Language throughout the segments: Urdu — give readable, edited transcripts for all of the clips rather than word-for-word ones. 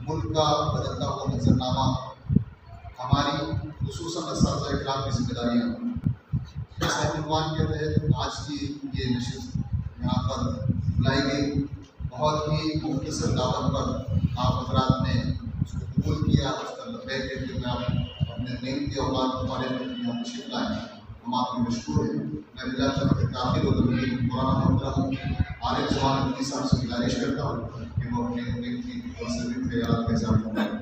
ملک کا بدلتا ہوا منظرنامہ، ہماری خصوصاً اساتذہ اکرام کی ذمہ داریاں، اس عنوان کے تحت آج کی یہ نشست یہاں پر بلائی گئی۔ بہت ہی مختصر دعوت پر آپ حضرات نے اس کو قبول کیا، اس کا لبیک کہتے ہوئے آپ اپنے قیمتی اوقات کو فارغ کر کے یہاں تشریف لائے، ہم آپ کے مشکور ہیں۔ میں بلا شبہ تاخیر و تبدیل مولانا محترم عارف جوان الدین صاحب سے گزارش کرتا ہوں کہ وہ اپنے قیمتی اور سبھی خیالات کا اظہار فرمائیں۔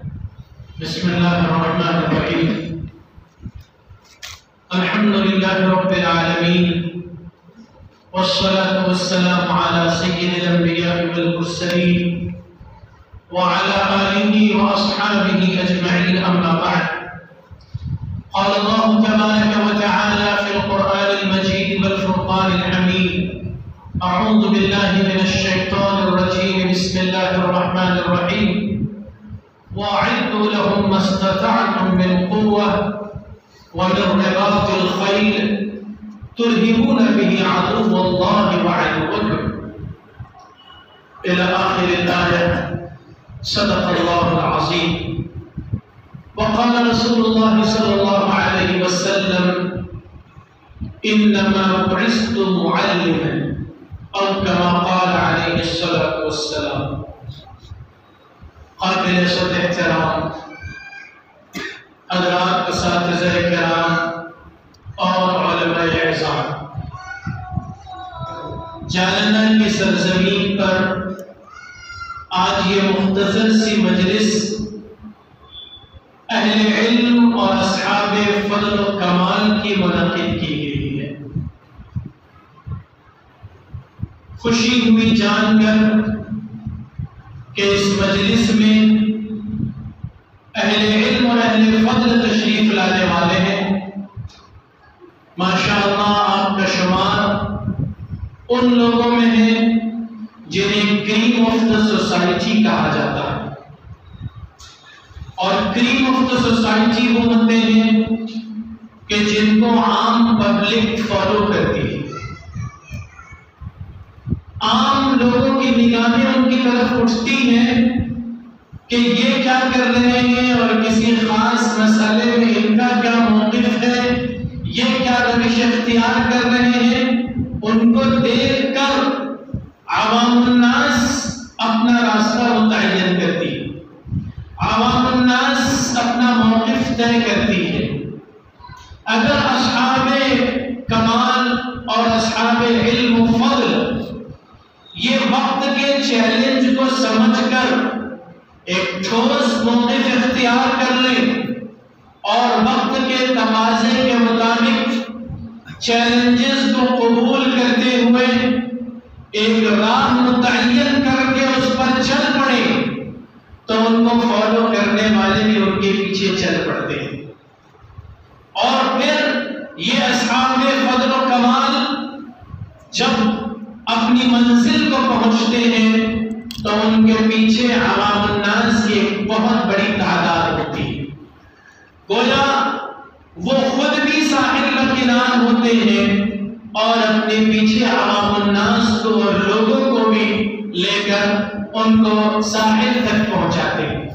بسم اللہ الرحمن الرحیم، الحمد للہ رب العالمین، والصلاة والسلام على سید الانبیاء والمرسلین وعلى آلہ واصحابہ اجمعین، اما بعد۔ قال اللہ تبارک وتعالی فی القرآن المجید والفرقان الحمید، اعوذ باللہ من الشیطان الرجیم، بسم اللہ الرحمن الرحیم، وَأَعِدُّوا لَهُم مَّا اسْتَطَعْتُم مِّن قُوَّةٍ وَمِن رِّبَاطِ الْخَيْلِ تُرْهِبُونَ بِهِ عَدُوَّ اللَّهِ وَعَدُوَّكُمْ إِلَى آخِرِ الْآيَةِ۔ صدق اللہ العظیم۔ وقال رسول اللہ صلی اللہ علیہ وسلم: إِنَّمَا بُعِثْتُ مُعَلِّمًا، أو كما قال علیہ الصلاة والسلام۔ قابل صد احترام حضرات، اساتذہ کرام اور علماء اعزام، جالنہ کی سرزمین پر آج یہ مختصر سی مجلس اہل علم اور اصحاب فضل و کمال کی منعقد کی گئی ہے۔ خوشی ہوئی جان کر کہ اس مجلس میں اہل علم اور اہل فضل تشریف لانے والے ہیں۔ ماشاءاللہ آپ کا شمار ان لوگوں میں ہے جنہیں کریم آف دا سوسائٹی کہا جاتا ہے، اور کریم آف دا سوسائٹی وہ ہوتے ہیں کہ جن کو عام پبلک فالو کرتی ہے، عام لوگوں کی نگاہیں ان کی طرف اٹھتی ہیں کہ یہ کیا کر رہے ہیں اور کسی خاص مسئلے میں ان کا کیا موقف ہے، یہ کیا روش اختیار کر رہے ہیں۔ ان کو دیکھ کر عوام الناس اپنا راستہ متعین کرتی ہے، عوام الناس اپنا موقف طے کرتی ہے۔ اگر اصحاب کمال اور اصحاب علم و فضل یہ وقت کے چیلنج کو سمجھ کر ایک ٹھوس موقف اختیار کر لیں اور وقت کے تقاضے کے مطابق چیلنجز کو قبول کرتے ہوئے ایک راہ متعین کر کے اس پر چل پڑے تو ان کو فالو کرنے والے بھی ان کے پیچھے چل پڑتے ہیں، اور پھر یہ اصحاب فضل و کمال جب اپنی منزل کو پہنچتے ہیں تو ان کے پیچھے عوام الناس کی ایک بہت بڑی تعداد ہوتی ہے، گویا وہ خود بھی ساحل کا کنار ہوتے ہیں اور اپنے پیچھے عوام الناس کو اور لوگوں کو بھی لے کر ان کو ساحل تک پہنچاتے ہیں۔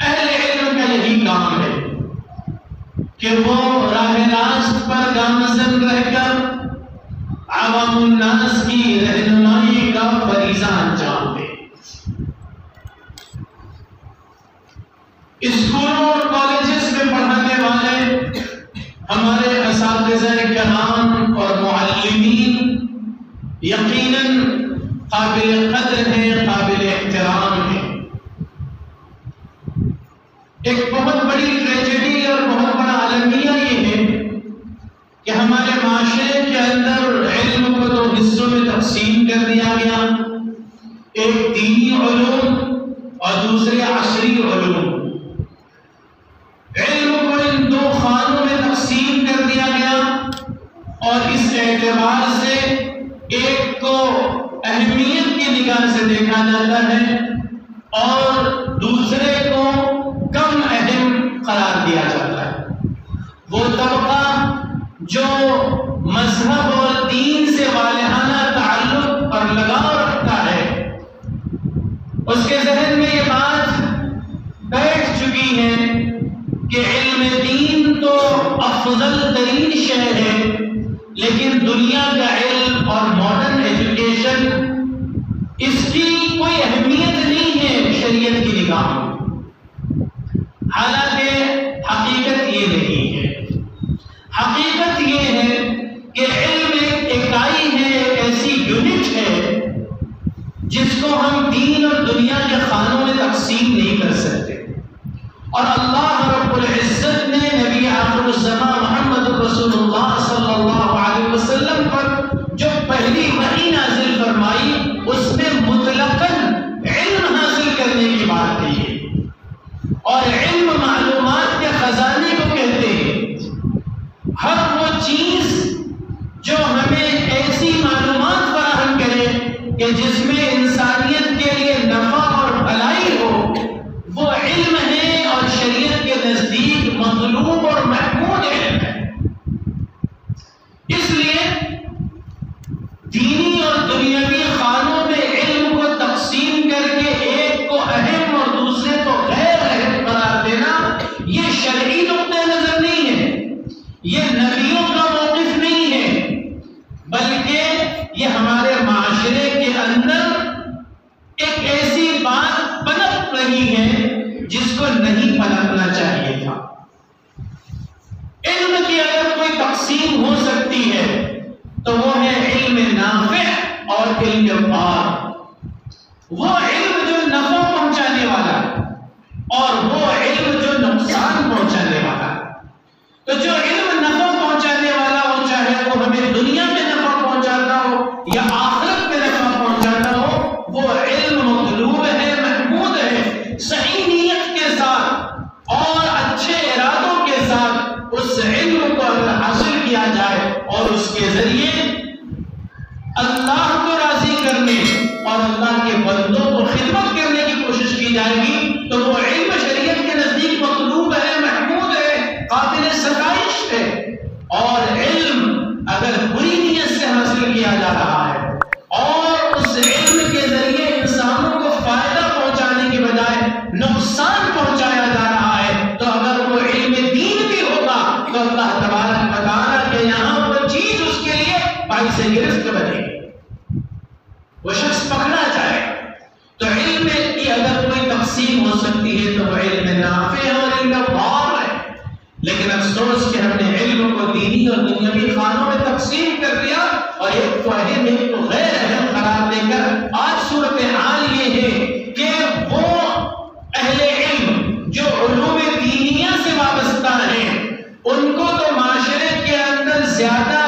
اہل علم کا یہی کام ہے کہ وہ راہ راست پر گامزن رہ کر عوام الناس کی رہنمائی کا فریضہ انجام دے۔ اسکولوں اور کالجز میں پڑھانے والے ہمارے اساتذہ کرام اور معلمین یقیناً قابل قدر ہیں، قابل احترام ہیں۔ ایک بہت بڑی ٹریجڈی اور بہت بڑا المیہ یہ ہے کہ ہمارے معاشرے کے اندر علم کو دو حصوں میں تقسیم کر دیا گیا، ایک دینی علوم اور دوسرے عصری علوم۔ علم کو ان دو خانوں میں تقسیم کر دیا گیا، اور اس اعتبار سے ایک کو اہمیت کی نگاہ سے دیکھا جاتا ہے اور دوسرے کو کم اہم قرار دیا جاتا ہے۔ وہ طبقہ جو مذہب اور دین سے والہانہ تعلق اور لگاؤ رکھتا ہے، اس کے ذہن میں یہ بات فرماتی ہیں کہ علم دین تو افضل ترین شے ہے، لیکن دنیا کا علم اور ماڈرن ایجوکیشن اس کی کوئی اہمیت نہیں ہے شریعت کی نگاہ میں۔ حالانکہ حقیقت یہ نہیں ہے، حقیقت یہ ہے کہ علم ایک اکائی ہے، ایک ایسی یونٹ ہے جس کو ہم دین اور دنیا کے خانوں میں تقسیم نہیں کر سکتے۔ اور اللہ رب العزت نے نبی آخر الزمان محمد رسول اللہ صلی اللہ علیہ وسلم پر جو پہلی وحی نازل فرمائی اس میں مطلقاً علم حاصل کرنے کی بات کہی ہے، اور علم معلومات کے خزانے کو کہتے ہیں۔ ہر وہ چیز جو ہمیں ایسی معلومات فراہم کرے کہ جس میں انسانیت کے لیے نفع اور بھلائی ہو، وہ علم ہے، اور شریعت کے نزدیک مطلوب اور محمود علم ہے۔ اس لیے دینی اور دنیاوی خانوں میں علم کو تقسیم کر کے ایک کو اہم اور دوسرے کو غیر اہم قرار دینا یہ شرعی نقطہ نظر نہیں ہے، یہ نبیوں کا موقف نہیں ہے، بلکہ یہ ہمارے معاشرے کے اندر ایک ایسی بات پنپ رہی ہے جس کو نہیں پنپنا چاہیے تھا۔ علم کی اگر کوئی تقسیم ہو سکتی ہے تو وہ ہے علم نافع اور علم بار، وہ علم جو نفع پہنچانے والا اور وہ علم جو نقصان پہنچانے والا۔ تو جو علم نفع پہنچانے والا ہو، چاہے وہ ہمیں دنیا میں نفع پہنچاتا ہو یا آخرت میں نفع پہنچاتا ہو، وہ علم مطلوب ہے، محمود ہے۔ صحیح نیت کے ساتھ اور اچھے ارادوں کے ساتھ اس علم کو اگر حاصل کیا جائے اور اس کے ذریعے اللہ کو راضی کرنے اور اللہ کے بندوں کو خدمت کرنے کی کوشش کی جائے گی تو وہ علم شریعت کے نزدیک مطلوب ہے، محمود ہے، قابل ستائش ہے۔ اور علم اگر بری نیت سے حاصل کیا جا رہا ہے اور اس علم کے ذریعے انسانوں کو فائدہ پہنچانے کے بجائے نقصان پہنچایا جا رہا ہے، تو اگر وہ علم دین بھی ہوگا تو اللہ تبارک و تعالیٰ کے یہاں وہ چیز اس کے لیے باعث گرفت بنے گی، وہ شخص پکڑا جائے۔ تو علم کی اگر کوئی تقسیم ہو سکتی ہے تو وہ علم نافع اور علم بار ہے، لیکن افسوس کہ ہم نے علم کو دینی اور دنیاوی خانوں میں تقسیم کر دیا اور ایک کو اہم ایک کو غیر اہم قرار دے کر آج صورتحال یہ ہے کہ وہ اہل علم جو علوم دینیہ سے وابستہ ہیں ان کو تو معاشرے کے اندر زیادہ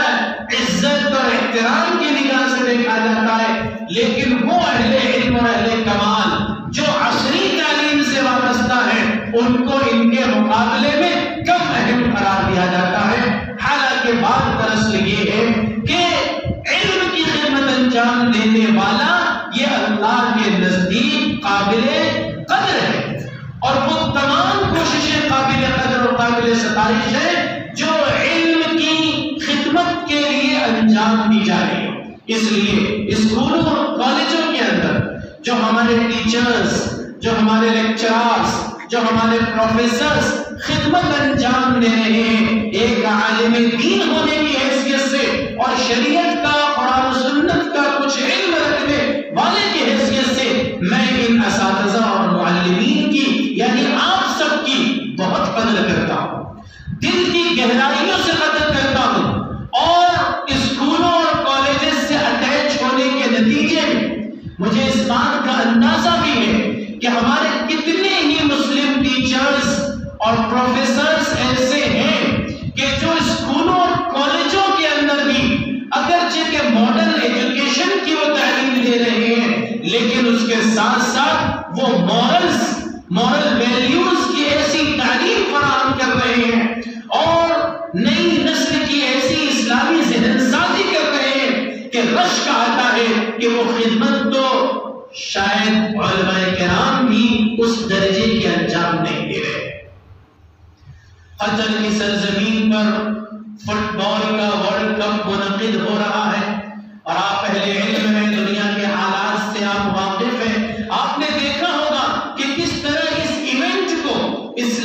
عزت اور احترام کی نگاہ سے دیکھا جاتا ہے، لیکن وہ اہل علم اور اہل کمال جو عصری تعلیم سے وابستہ ہیں ان کو ان کے مقابلے میں کم اہم قرار دیا جاتا ہے۔ حالانکہ بات دراصل یہ ہے کہ علم کی خدمت انجام دینے والا یہ اللہ کے نزدیک قابل قدر ہے، اور وہ تمام کوششیں قابل قدر اور قابل ستائش ہے جو علم کی خدمت کے لیے انجام دی جا رہی ہے۔ اس لیے اسکولوں اور کالجوں کے اندر جو ہمارے ٹیچرز، جو ہمارے لیکچرارز، جو ہمارے پروفیسرز خدمت انجام دے رہے ہیں ایک عالم دین ہونے کی حیثیت سے اور شریعت کا، قرآن و سنت کا کچھ علم رکھنے والے کی حیثیت سے، میں ان اساتذہ اور معلمین کی یعنی آپ سب کی بہت قدر کرتا ہوں، دل کی گہرائیوں سے قدر کرتا ہوں، اور اسکولوں اور کالجز سے اٹیچ ہونے کے نتیجے میں مجھے اس بات کا اندازہ بھی ہے کہ ہمارے کتنے ہی مسلم ٹیچرز اور پروفیسرز ایسے ہیں کہ جو اسکولوں اور کالجوں کے اندر بھی اگرچہ کہ ماڈرن ایجوکیشن کی وہ تعلیم دے رہے ہیں، لیکن اس کے ساتھ ساتھ وہ مورل ویلیوز کی ایسی تعلیم فراہم کر رہے ہیں اور نئی نسل کی ایسی اسلامی ذہن سازی کر رہے ہیں کہ رشک آتا ہے کہ وہ خدمت تو شاید علماء کرام بھی اس درجے کی انجام نہیں دے رہے۔ قطر کی سرزمین پر فٹ بال کا ورلڈ کپ منعقد ہو رہا ہے اور آپ اہل علم میں دنیا کے حالات سے آپ واقف ہیں، آپ نے دیکھا ہوگا کہ کس طرح اس ایونٹ کو اس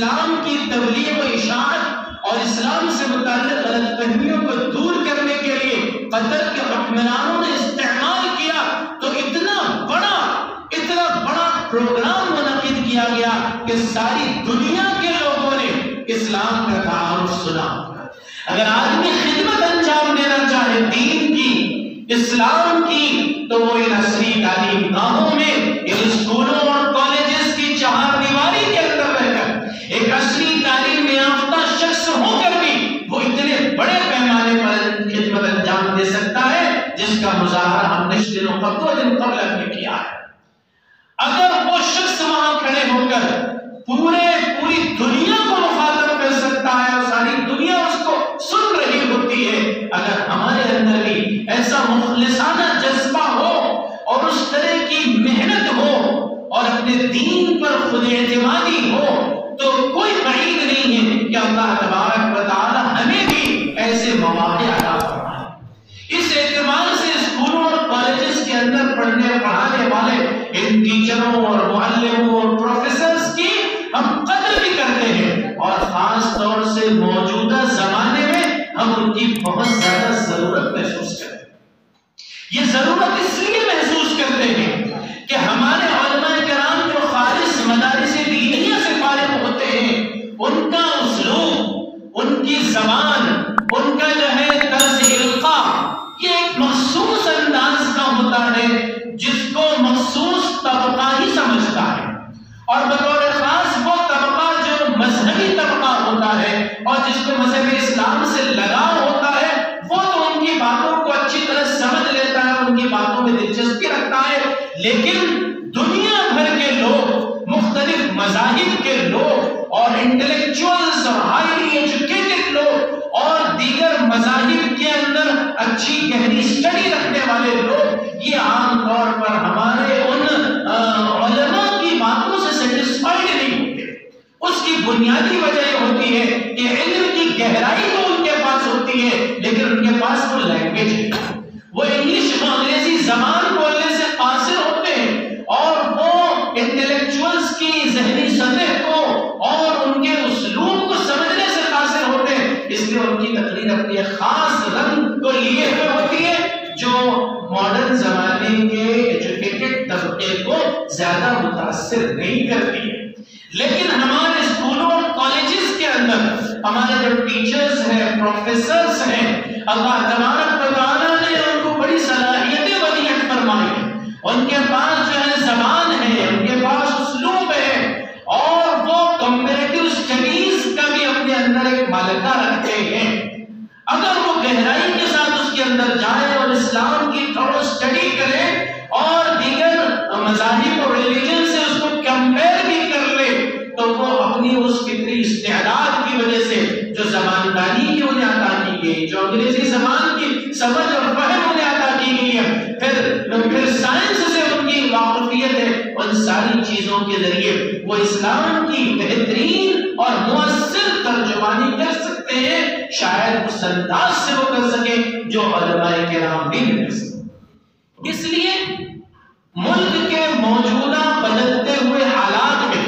اور اسلام سے متعلق غلط فہمیوں کو دور کرنے کے لیے قطر کے حکمرانوں نے استعمال کیا تو اتنا بڑا پروگرام منعقد کیا گیا کہ ساری دنیا کے لوگوں نے اسلام کا تعارف سنا۔ اگر آدمی خدمت انجام دینا چاہے دین کی، اسلام کی، تو وہ ان عصری تعلیم گاہوں میں، ان اسکولوں اور کالجز کی چہار دیواری کے اندر رہ کر ایک عصری تعلیم یافتہ شخص ہو کر بھی وہ اتنے بڑے پیمانے پر خدمت انجام دے سکتا ہے جس کا مظاہرہ ہم نے دو دن قبل کیا ہے۔ اگر وہ شخص وہاں کھڑے ہو کر پوری دنیا کو مخاطب کر سکتا ہے اور ساری دنیا اس کو سن رہی ہوتی ہے، اگر ہمارے اندر بھی ایسا مخلصانہ جذبہ ہو اور اس طرح کی محنت ہو اور اپنے دین پر خود اعتمادی ہو تو کوئی بعید نہیں ہے کہ اللہ تبارک و تعالی ہمیں بھی ایسے مواقع عطا فرمائے۔ اس اعتماد سے اسکولوں اور کالجز کے اندر پڑھانے والے ان ٹیچروں اور معلموں اور پروفیسرز کی ہم قدر بھی کرتے ہیں، اور خاص طور سے موجودہ زمانے میں ہم ان کی بہت زیادہ ضرورت محسوس کرتے ہیں۔ یہ ضرورت اس لیے محسوس کرتے ہیں کہ ہمارے علماء کرام جو خالص مدارس دینیہ سے فارغ ہوتے ہیں، ان کا اسلوب، ان کی زبان، ان کا جو ہے طرز القاء، یہ ایک مخصوص انداز کا ہوتا ہے جس کو مخصوص طبقہ ہی سمجھتا ہے، اور بطور خاص وہ طبقہ جو مذہبی طبقہ ہوتا ہے اور جس کو مذہب اسلام سے لگاؤ ہوتا ہے، وہ تو ان کی باتوں کو اچھی طرح سمجھ لیتا ہے، ان کی باتوں میں دلچسپی رکھتا ہے۔ لیکن دنیا بھر کے لوگ، مختلف مذاہب کے لوگ اور انٹلیکچوئلز اور ہائیلی ایجوکیٹڈ لوگ اور دیگر مذاہب کے اندر اچھی گہری سٹڈی رکھنے والے لوگ، یہ عام طور پر ہمارے ان علماء کی باتوں سے سیٹسفائیڈ نہیں ہوتے۔ اس کی بنیادی وجہ یہ ہوتی ہے کہ علم کی گہرائی تو ان کے پاس ہوتی ہے لیکن ان کے پاس وہ لینگویج نہیں، وہ انگلش اور انگریزی زبان بولنے سے قاصر ہوتے ہیں، اور وہ انٹلیکچوئلز کی ذہنی سطح کو اور ان کے اسلوب کو سمجھنے سے قاصر ہوتے ہیں، اس لیے ان کی تقریر اپنے خاص رنگ کو لیے ہوئے ہوتی ہے جو ماڈرن زمانے کے ایجوکیٹڈ طبقے کو زیادہ متاثر نہیں کرتی ہے۔ لیکن ہمارے اسکولوں اور کالجز کے اندر ہمارے جو ٹیچرز ہیں، پروفیسرز ہیں، اللہ تبارک و تعالیٰ نے ان کو بڑی صلاحیتیں ودیعت فرمائی ہیں، ان کے پاس جو ہے زبان ہے، ان کے پاس اسلوب ہے، اور وہ کمپیریٹیو اسٹڈیز کا بھی اپنے اندر ایک مالکہ رکھتے ہیں۔ اگر وہ گہرائی کے ساتھ اس کے اندر جائے اور اسلام کی تھوڑا اسٹڈی کرے اور دیگر مذاہب اور ریلیجن سے اس کو کمپیئر بھی کر لے تو وہ اپنی اس فطری استعداد کی وجہ سے جو زبانداری کی انہیں عطا کی گئی، جو انگریزی زبان کی سمجھ اور فہم انہیں عطا کی گئی ہے، پھر سائنس سے ان کی واقفیت ہے، ان ساری چیزوں کے ذریعے وہ اسلام کی بہترین اور مؤثر ترجمانی کر سکتے ہیں، شاید اس انداز سے وہ کر سکے جو علماء کرام بھی نہیں کر سکتے۔ اس لیے ملک کے موجودہ بدلتے ہوئے حالات میں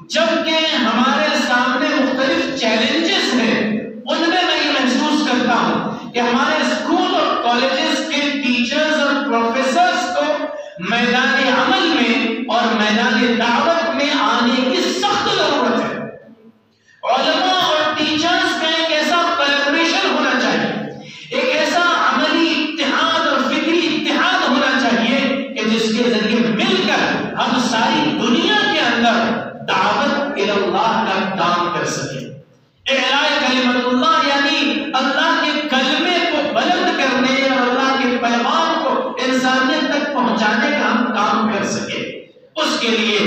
جبکہ ہمارے سامنے مختلف چیلنجز ہیں، ان میں یہ محسوس کرتا ہوں کہ ہمارے اسکول اور کالجز کے ٹیچرز اور پروفیسرز کو میدان عمل میں اور میدان دعوت میں آنے کی سخت ضرورت ہے۔ علماء اور ٹیچرز کا ایک ایسا کولیبریشن ہونا چاہیے، ایک ایسا عملی اتحاد اور فکری اتحاد ہونا چاہیے کہ جس کے ذریعے مل کر ہم ساری دنیا کے اندر دعوت اللہ کا کام کر سکیں۔ اعلاء کلمت اللہ یعنی اللہ کے کلمے کو بلند کرنے اور اللہ کے پیغام کو انسانیت تک پہنچانے کا ہم کام کر سکیں۔ اس کے لیے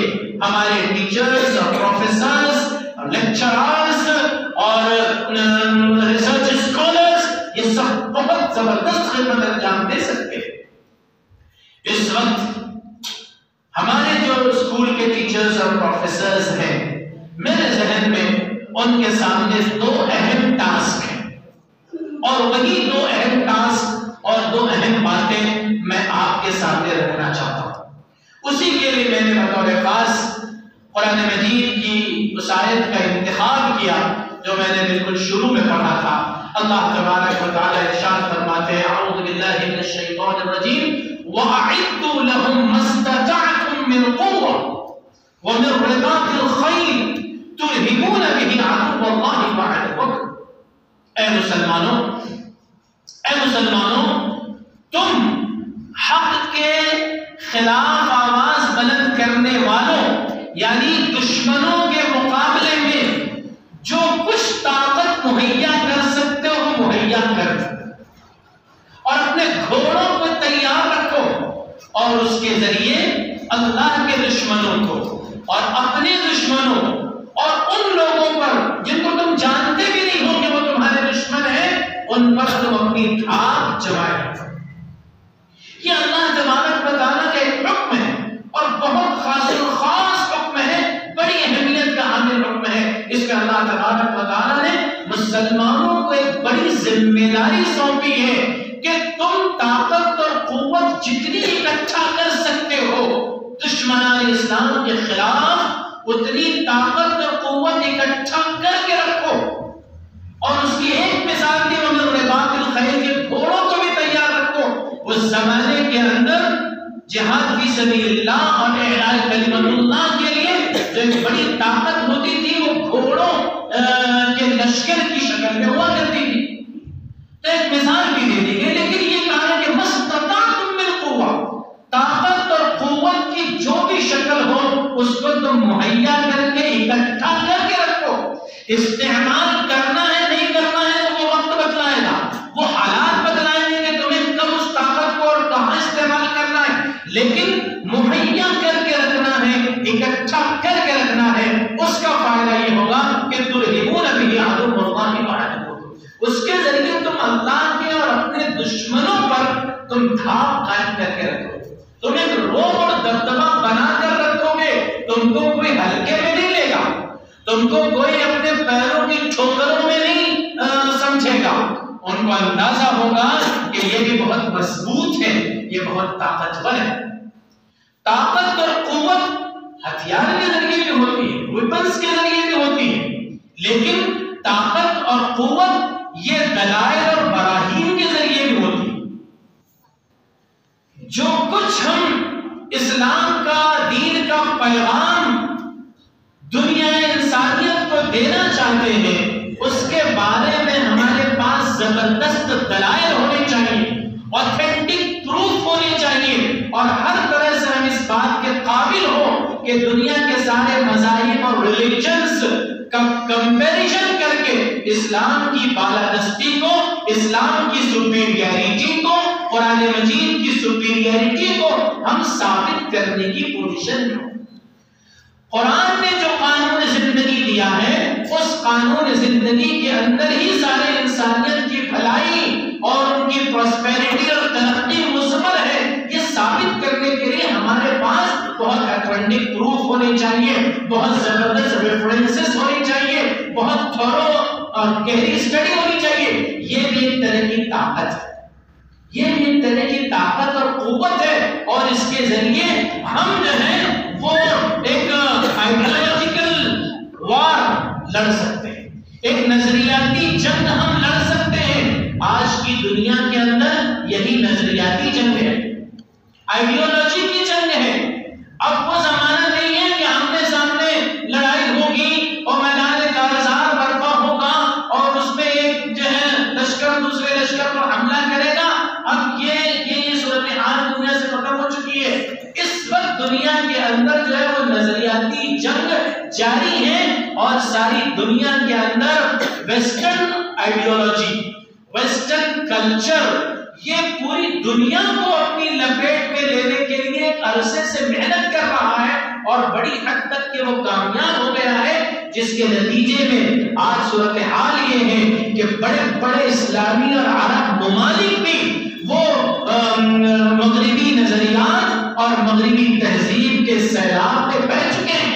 ہمارے ٹیچرز اور پروفیسرز اور لیکچررز اور ریسرچ اسکالرز یہ سب بہت زبردست خدمت انجام دے سکتے ہیں۔ اس وقت ہمارے جو اسکول کے ٹیچرز اور پروفیسرز ہیں، میرے ذہن میں ان کے سامنے دو اہم ٹاسک ہیں، اور وہی دو اہم ٹاسک اور دو اہم باتیں میں آپ کے سامنے رکھنا چاہتا ہوں۔ اسی کے لیے میں نے بطور خاص قرآن مجید کی اس آیت کا انتخاب کیا جو میں نے بالکل شروع میں پڑھا تھا. اللہ تبارک و تعالی ارشاد فرماتے ہیں اعوذ باللہ من الشیطان الرجیم وَأَعِدُّوا لَهُم مَّا اسْتَطَعْتُم مِّن قُوَّةٍ وَمِن رِّبَاطِ الْخَيْلِ تُرْهِبُونَ بِهِ عَدُوَّ اللَّهِ وَعَدُوَّكُمْ. اے مسلمانوں تم حق کے خلاف آواز بلند کرنے والوں یعنی دشمنوں کے مقابلے میں جو کچھ طاقت مہیا کر سکتے ہو مہیا کر اور اپنے گھوڑوں کو تیار رکھو اور اس کے ذریعے اللہ کے دشمنوں کو اور اپنے دشمنوں اور ان لوگوں پر جن کو تم جانتے بھی نہیں ہو کہ وہ تمہارے دشمن ہیں ان پر تم اپنی دھاک جمائے. یہ اللہ تبارک و تعالیٰ کا ایک حکم ہے اور بہت خاص حکم ہے, بڑی اہمیت کا حامل حکم ہے. اس میں اللہ تبارک و تعالیٰ نے مسلمانوں کو ایک بڑی ذمہ داری سونپی ہے کہ تم طاقت اور قوت جتنی اکٹھا کر سکتے ہو دشمنان اسلام کے خلاف اتنی طاقت اور قوت اکٹھا کر کے رکھو. اور اس کی ایک مثال دی وَمِن رِّبَاطِ الْخَيْلِ کے گھوڑوں کو بھی تیار رکھو. اس زمانے کے اندر جہاد فی سبیل اللہ اور اعلاء کلمت اللہ کے لیے جو ایک بڑی طاقت ہوتی تھی وہ گھوڑوں کے لشکر کی شکل میں ہوا کرتی تھی. تو ایک مثال بھی دے دی گئی, لیکن یہ کہا کہ مَسْتَطَعْتُم مِّن قُوَّةٍ طاقت اور قوت کی جو بھی شکل ہو اس کو تم مہیا کر کے اکٹھا کر کے رکھو. استعمال کرنا ہے نہیں کرنا ہے تو وہ وقت بتلائے گا, وہ حالات بتلائیں گے کہ تمہیں کب اس طاقت کو اور کہاں استعمال کرنا ہے, لیکن مہیا کر کے رکھنا ہے, اکٹھا کر کے رکھنا ہے. اس کا فائدہ یہ ہوگا کہ تُرْهِبُونَ بِهِ عَدُوَّ اللَّهِ وَعَدُوَّكُمْ. اس کے ذریعے تم اللہ کے اور اپنے دشمنوں پر تم دھاک قائم کر کے رکھو. تم ایک روب اور دبدبہ بنا کر رکھو گے, تم کو کوئی ہلکے میں نہیں لے گا, تم کو کوئی اپنے پیروں کی ٹھوکروں میں نہیں سمجھے گا. ان کو اندازہ ہوگا کہ یہ بھی بہت مضبوط ہے, یہ بہت طاقتور ہے. طاقت اور قوت ہتھیار کے ذریعے بھی ہوتی ہے, ویپنز کے ذریعے بھی ہوتی ہے, لیکن طاقت اور قوت یہ دلائل اور براہین کے ذریعے بھی ہوتی ہے. جو کچھ ہم اسلام کا دین کا پیغام دنیا انسانیت کو دینا چاہتے ہیں اس کے بارے میں ہمارے پاس زبردست دلائل ہونے چاہیے, اوتھینٹک پروف ہونے چاہیے, اور ہر طرح سے ہم اس بات کے قابل ہو کہ دنیا کے سارے مذاہب اور ریلیجنز کا کمپیریشن کر کے اسلام کی بالادستی کو, اسلام کی سپیریئرٹی کو, قرآن مجید کی سپیریئرٹی کو ہم ثابت کرنے کی پوزیشن میں ہوں. قرآن نے جو قانون زندگی دیا ہے اس قانون زندگی کے اندر ہی سارے انسانیت کی بھلائی اور ان کی پراسپیرٹی اور ترقی مثمر ہے. یہ ثابت کرنے کے لیے ہمارے پاس بہت ایتھنٹک پروف ہونے چاہیے, بہت زبردست ریفرنسز ہونے چاہیے, بہت تھورو اور گہری اسٹڈی ہونی چاہیے. یہ بھی ایک طرح کی طاقت ہے, یہ بھی ایک طرح کی طاقت اور قوت ہے, اور اس کے ذریعے ہم جو ہے وہ ایک آئیڈیالوجیکل وار لڑ سکتے ہیں, ایک نظریاتی جنگ ہم لڑ سکتے ہیں. آج کی دنیا کے اندر یہی نظریاتی جنگ ہے, آئیڈیالوجی کی جنگ ہے. اب وہ زمانہ نہیں ہے کہ آمنے سامنے لڑائی ہوگی اور میدان کارزار برپا ہوگا اور اس میں ایک جو ہے لشکر دوسرے لشکر پر حملہ کرے گا. اب یہ صورتحال دنیا سے ختم ہو چکی ہے. اس وقت دنیا کے اندر جو ہے وہ نظریاتی جنگ جاری ہے, اور ساری دنیا کے اندر ویسٹرن آئیڈیالوجی, ویسٹرن کلچر یہ پوری دنیا کو اپنی لپیٹ میں لینے کے لیے ایک عرصے سے محنت کر رہا ہے, اور بڑی حد تک کہ وہ کامیاب ہو گیا ہے, جس کے نتیجے میں آج صورتحال یہ ہے کہ بڑے بڑے اسلامی اور عرب ممالک بھی وہ مغربی نظریات اور مغربی تہذیب کے سیلاب میں بہ چکے ہیں.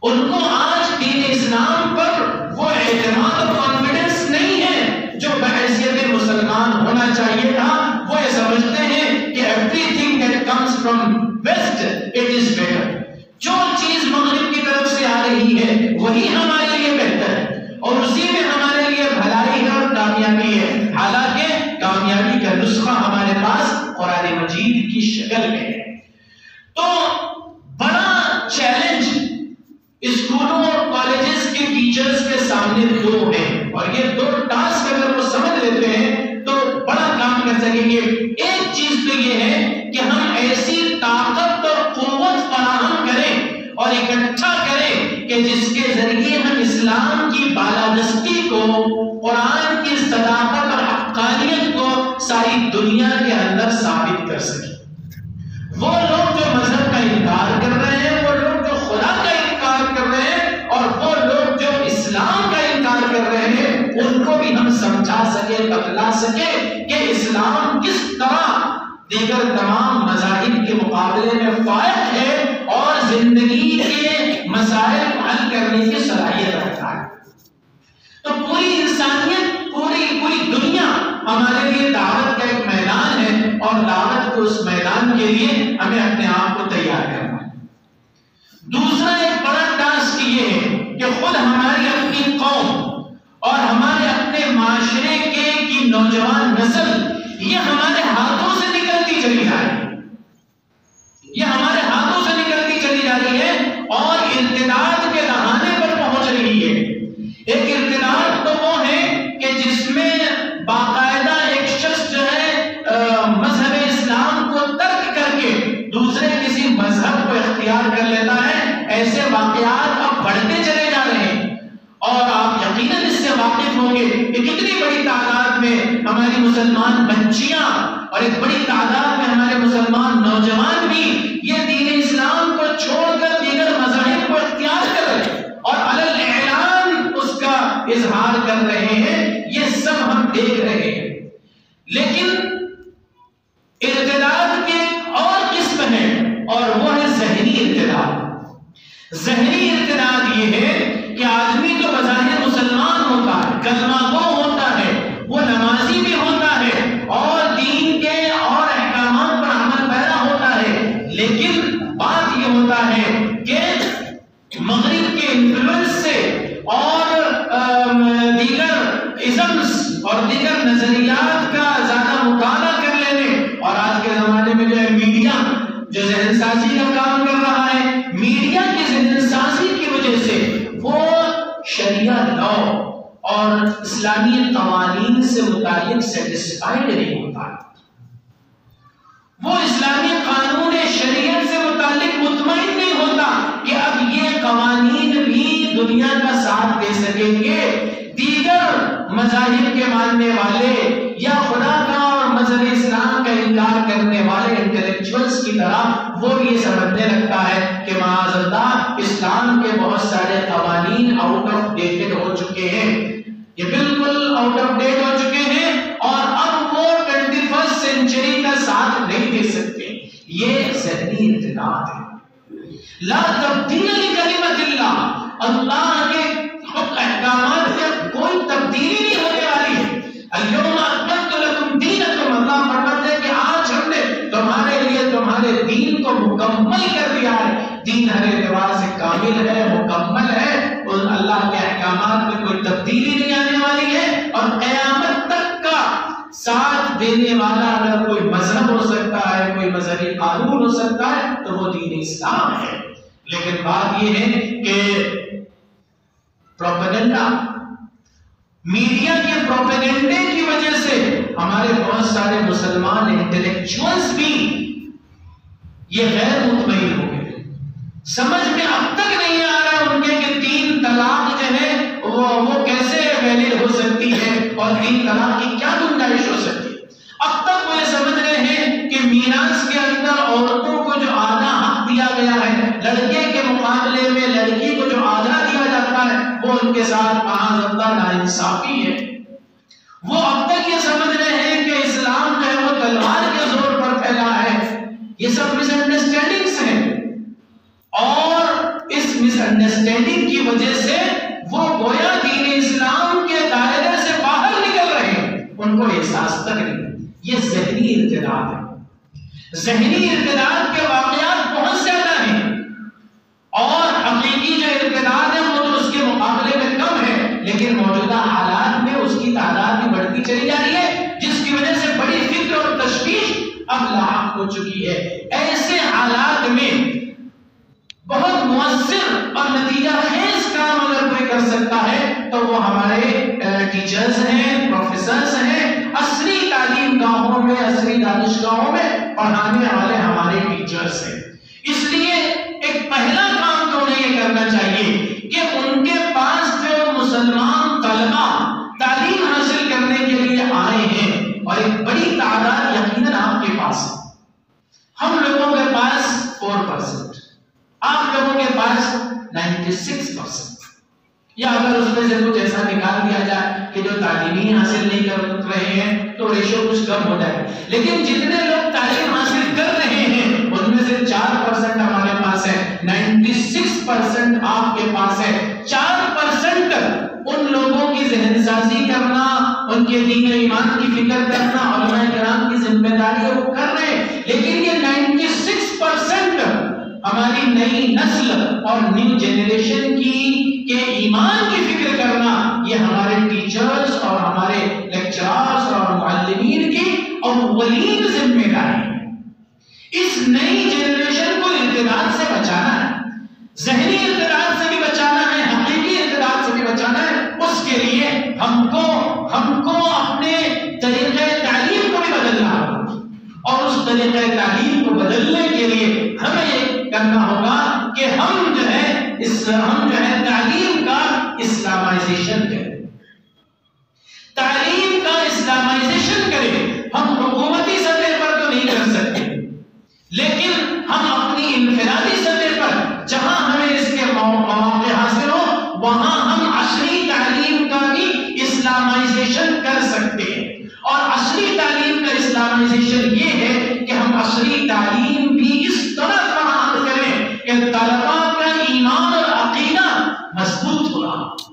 ان کو آج دین اسلام پر وہ اعتماد اور کانفیڈنس نہیں ہے جو بحیثیت مسلمان ہونا چاہیے تھا. وہ یہ سمجھتے ہیں کہ everything that comes from west it is better. جو چیز مغرب کی طرف سے آ رہی ہے وہی ہمارے لیے بہتر ہے. نسخہ ہمارے پاس قرآن مجید کی شکل میں ہے۔ تو بڑا چیلنج اسکولوں اور کالجز کے ٹیچرز کے سامنے دو ہیں، اور یہ دو ٹاسک اگر وہ سمجھ لیتے ہیں تو بڑا کام کر سکیں گے۔ ایک چیز تو یہ ہے کہ ہم ایسی طاقت اور قوت فراہم کریں اور اکٹھا کریں کہ جس کے ذریعے ہم اسلام کی بالادستی کو، قرآن کی صداقت اور حقانیت کو ساری دنیا کے اندر ثابت کر سکیں۔ وہ لوگ جو مذہب کا انکار کر رہے ہیں، وہ لوگ جو خدا کا انکار کر رہے ہیں، اور وہ لوگ جو اسلام کا انکار کر رہے ہیں، ان کو بھی ہم سمجھا سکے، بتلا سکے کہ اسلام کس طرح دیگر تمام مذاہب کے مقابلے میں فائق ہے اور زندگی کے مسائل کو حل کرنے کی صلاحیت رکھتا ہے۔ تو پوری انسانیت، پوری دنیا ہمارے لیے دعوت کا ایک میدان ہے، اور دعوت کو اس میدان کے لیے ہمیں اپنے آپ کو تیار کرنا ہے۔ دوسرا ایک بڑا ٹاسک یہ ہے کہ خود ہماری اپنی قوم اور ہمارے اپنے معاشرے کی نوجوان نسل یہ ہمارے ہاتھوں سے نکلتی چلی جا رہی ہے، یہ ہمارے ہاتھوں سے نکلتی چلی جا رہی ہے اور ارتداد کے دہانے پر پہنچ رہی ہے۔ ایک ارتداد تو وہ ہے کہ جس میں باقاعدہ ایک شخص جو ہے مذہب اسلام کو ترک کر کے دوسرے کسی مذہب کو اختیار کر لیتا ہے۔ ایسے واقعات اب بڑھتے چلے جا رہے ہیں، اور آپ یقیناً اس سے واقف ہوں گے کہ کتنی بڑی تعداد میں ہماری مسلمان بچیاں اور ایک بڑی تعداد میں ہمارے مسلمان نوجوان بھی یہ دین اسلام کو چھوڑ کر دیگر مذاہب کو اختیار کر رہے ہیں اور علی الاعلان اس کا اظہار کر رہے ہیں۔ یہ سب ہم دیکھ رہے ہیں، لیکن ارتداد کے اور قسم ہے، اور وہ ہے ذہنی ارتداد۔ ذہنی ارتداد یہ ہے کہ آدمی جو بظاہر مسلمان ہوتا ہے، کلمہ گو ہوتا ہے، وہ نمازی بھی ہوتا ہے اور دین کے اور احکامات پر عمل پیرا ہوتا ہے، لیکن بات یہ ہوتا ہے کہ مغرب کے انفلوئنس سے اور دیگر ازمز اور دیگر نظریات کا زیادہ مطالعہ کر لینے، اور آج کے زمانے میں جو ہے میڈیا جو ذہن سازی کا کام کر رہا ہے، میڈیا کی ذہن سازی کی وجہ سے وہ شریعہ لا اور اسلامی قوانین سے متعلق سیٹسفائیڈ نہیں ہوتا، وہ اسلامی قانون شریعت سے متعلق مطمئن نہیں ہوتا کہ اب یہ قوانین بھی دنیا کا ساتھ دے سکیں گے۔ دیگر مذاہب کے ماننے والے یا خدا کا اور مذہب اسلام کا انکار کرنے والے انٹلیکچوئلز کی طرح وہ یہ سمجھنے لگتا ہے کہ معاذ اللہ اسلام کے بہت سارے قوانین آؤٹ آف ڈیٹڈ ہو چکے ہیں، یہ بالکل آؤٹ آف ڈیٹ ہو چکے ہیں اور اب وہ 21 سینچری کا ساتھ نہیں دے سکتے۔ یہ ذہنی ارتداد ہے۔ لا تبدیل لکلمت اللہ، اللہ کے حکم احکامات میں کوئی تبدیلی نہیں ہونے والی ہے۔ اليوم اکملت لکم دینکم، اللہ فرماتے ہیں کہ آج ہم نے تمہارے لیے تمہارے دین کو مکمل کر دیا ہے۔ دین ہر اعتبار سے کامل ہے، مکمل ہے، اور اللہ کے احکامات میں کوئی تبدیلی نہیں آنے والی ہے، اور قیامت تک کا ساتھ دینے والا اگر کوئی مذہب ہو سکتا ہے، کوئی مذہبی قانون ہو سکتا ہے تو وہ دین اسلام ہے۔ لیکن بات یہ ہے کہ پروپیگنڈا، میڈیا کے پروپیگنڈے کی وجہ سے ہمارے بہت سارے مسلمان انٹلیکچوئلز بھی یہ غیر مطمئن ہو گئے، سمجھ میں اب تک نہیں آ رہا ان کے کہ تین طلاق جو ہے وہ کیسے ویلڈ ہو سکتی ہے اور تین طلاق کی کیا گنجائش ہو سکتی ہے۔ اب تک وہ یہ سمجھ رہے ہیں کہ میراث کے اندر عورتوں کو جو آدھا حق دیا گیا ہے، لڑکے کے مقابلے میں لڑکی کو جو آدھا دیا جاتا ہے، وہ ان کے ساتھ معاذ اللہ ناانصافی ہے۔ وہ اب تک یہ سمجھ رہے ہیں کہ اسلام جو ہے وہ تلوار کے زور پر پھیلا ہے۔ یہ سب مس انڈرسٹینڈنگز ہیں، اور اس مس انڈرسٹینڈنگ کی وجہ سے وہ گویا دین اسلام کے دائرے سے باہر نکل رہے ہیں، ان کو احساس تک نہیں۔ یہ ذہنی ارتداد ہے۔ ذہنی ارتداد کے واقعات بہت زیادہ ہیں، اور حقیقی جو ارتداد ہے وہ تو اس کے مقابلے میں کم ہے، لیکن موجودہ حالات میں اس کی تعداد بھی بڑھتی چلی جا رہی ہے، جس کی وجہ سے بڑی فکر چکی ہے. ایسے حالات میں بہت مؤثر اور نتیجہ خیز کام اگر کوئی کر سکتا ہے تو وہ ہمارے ٹیچرز ہیں، پروفیسرز ہیں، عصری تعلیم گاہوں میں، عصری دانشگاہوں میں پڑھانے والے ہمارے ٹیچرز ہیں. اس لیے ایک پہلا کام تو انہیں یہ کرنا چاہیے کہ ان کے پاس جو مسلمان طلبہ تعلیم حاصل کرنے کے لیے آئے ہیں، اور ایک بڑی تعداد یقیناً آپ کے پاس ہے. ہم لوگوں کے پاس 4%، آپ لوگوں کے پاس 96%، یا اگر اس میں سے کچھ ایسا نکال دیا جائے کہ جو تعلیم حاصل نہیں کر رہے ہیں تو ریشو کچھ کم ہو جائے. لیکن جتنے لوگ تعلیم حاصل کر رہے ہیں ان میں سے 4% ہمارے پاس ہے، 96% آپ کے پاس ہے. 4% ان لوگوں کی ذہن سازی کرنا، ان کے دین و ایمان کی فکر کرنا، علماء کرام کی ذمہ داری ہے وہ کر رہے ہیں. لیکن یہ 96% ہماری نئی نسل اور نیو جنریشن کے ایمان کی فکر کرنا، یہ ہمارے ٹیچرز اور ہمارے لیکچرارز اور معلمین کی اولین ذمہ داری ہے. اس نئی جنریشن کو ارتداد سے بچانا ہے، ذہنی ارتداد سے بھی بچانا ہے، حقیقی ارتداد سے بھی بچانا ہے. اس کے لیے ہم کو اپنے طریقہ تعلیم کو بھی بدلنا ہوگا، اور اس طریقہ تعلیم کو بدلنے کے لیے ہمیں یہ کرنا ہوگا کہ ہم جو ہے تعلیم کا اسلامائزیشن کریں، تعلیم کا اسلامائزیشن کریں. ہم حکومتی سطح پر تو نہیں کر سکتے، لیکن ہم اپنی انفرادی سطح پر جہاں ہمیں اس کے مواقع حاصل ہو وہاں ہم عصری تعلیم کا بھی اسلامائزیشن کر سکتے ہیں. اور عصری تعلیم کا اسلامائزیشن یہ ہے کہ ہم عصری تعلیم بھی اس طرح فراہم کریں کہ طلباء کا ایمان اور عقیدہ مضبوط ہو رہا ہو،